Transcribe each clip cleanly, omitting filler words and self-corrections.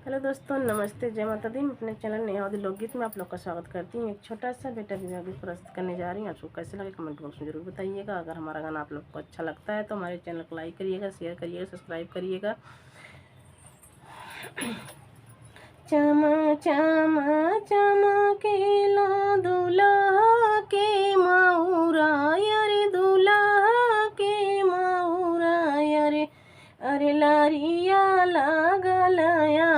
Hello दोस्तों, नमस्ते, जय माता दी। मैं अपने चैनल नेहावती लोकगीत में आप लोग का स्वागत करती हूँ। एक छोटा सा बेटा विवाह गीत प्रस्तुत करने जा रही हूँ। आपको कैसे लगे कमेंट बॉक्स में जरूर बताइएगा। अगर हमारा गाना आप लोग को अच्छा लगता है तो हमारे चैनल को लाइक करिएगा, शेयर करिएगा, सब्सक्राइब करिएगा। चमा चमा चमकेला दूल्हा के मऊरा, अरे दूल्हा के मऊरा, अरे अरे लारिया लागलया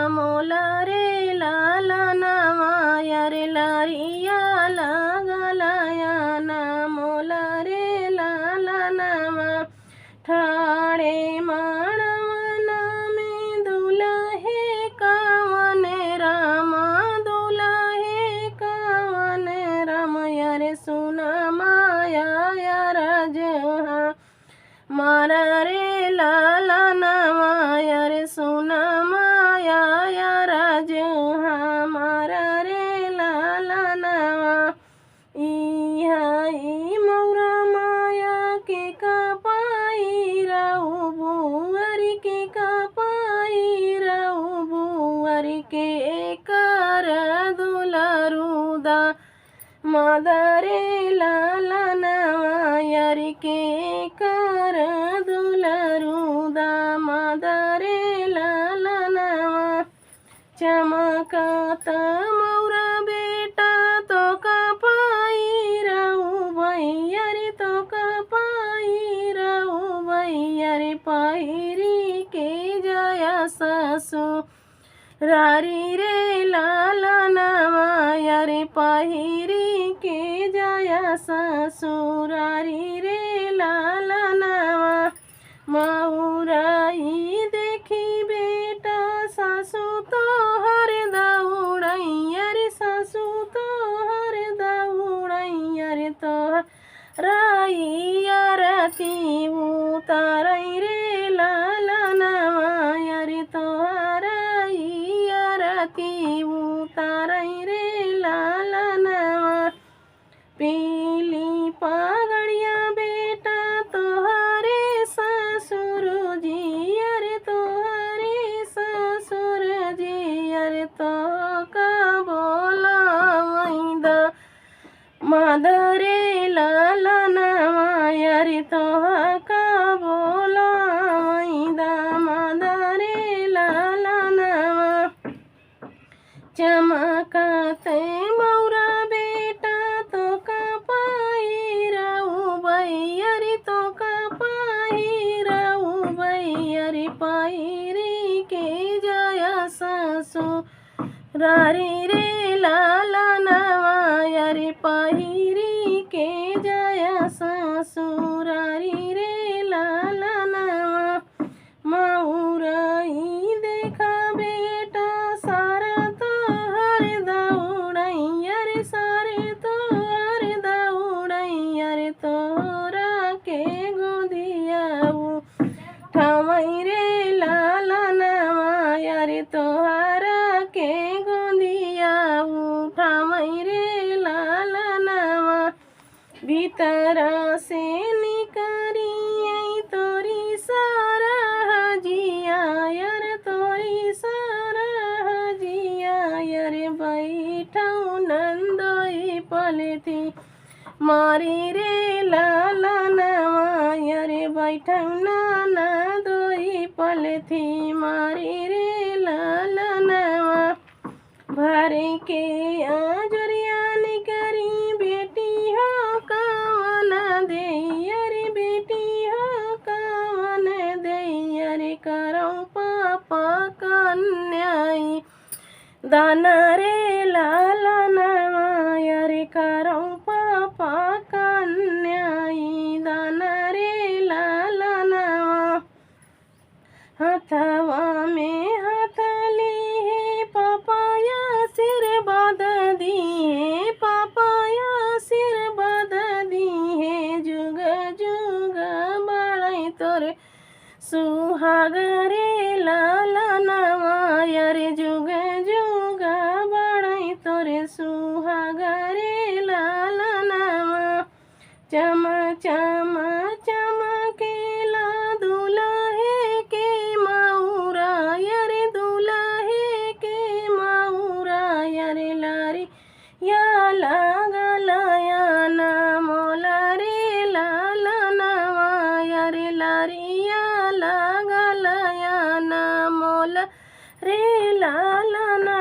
मोला रे लाला नामा, अरे लारिया लागलया मोला रे लाला नामा। ठाणे माणवना में दुल्हे कावन राम, दुल्हे कावन राम, अरे सुना माया राजहा मारा रे लाला नामा, अरे सुना माया राजहा मारा रे लाला नामा। ई मौरा माया के कपाई रहू बुअरी के कपाई रहू बुअरी के कर दुलरुदा मदरे लाला नवायरी के कर दुलरुदा मदरे लाला नवा। चमकत मौरा बेटा तो कपाई रहू भैयरी तो कपाई रहू भैयरी पहिरी के जया ससु रारी रे लाला नवायरी पहिरी के जया ससुरारी रे लाला नवा। मऊराई देखी बेटा सासू तो हर दौड़ैया, सासू तो हर दौड़ैया तो राइया रती उतारै रे लाला नवाया रे तो राइया रती उतारै रे लाला नवा। पीली पगड़िया बेटा तोहरे ससुर जी, अरे तोहरे ससुर जी, अरे तो का बोला मैदा मदरे लाला नवाया रे तो का बोला मैदा मदरे लाला नवा। चमकते मौरा बेटा तो कपाई रहू भैयरी तो कपाई रहू भैयरी पहिरी के जया ससु रारी रे लाला नवायरी पहिरी के जया ससुरारी रे लाला नवा। मऊराई देखा बेटा सारा तो हर दौड़ैया रे, सारे तो हर दौड़ैया रे तोरा के गोदियाऊ ठामई रे लाला नवाया रे तोहरा के गोदियाऊ ठामई रे लाला नवा। भीतरा से निकरी तोरी सारा जिया यार, तोरी सारा जिया यार, बैठऊ नंदोई पलथी मारी रे लाला नवाया रे, बैठऊ नंदोई पलथी मारी रे लाला नवा। भरे के आजरिया निकरी बेटी हो कावन दे, अरे बेटी हो कावन दे, अरे करौ पापा कन्याई दाना रे लाला नवाया रे, करौ पापा कन्याई दाना रे लाला नवा। हथवा में हाथ लिए पापाया सिर बद दिए, पापाया सिर बद दिए, जुग जुग बड़ै तोरे सुहाग रे लाला नवाया रे, जुग जुग बड़ै तोरे सुहाग रे लाला नवा। लारी या लागलयाना मोला रे लालनवा रे लारिया लागलयाना मोला रे लालना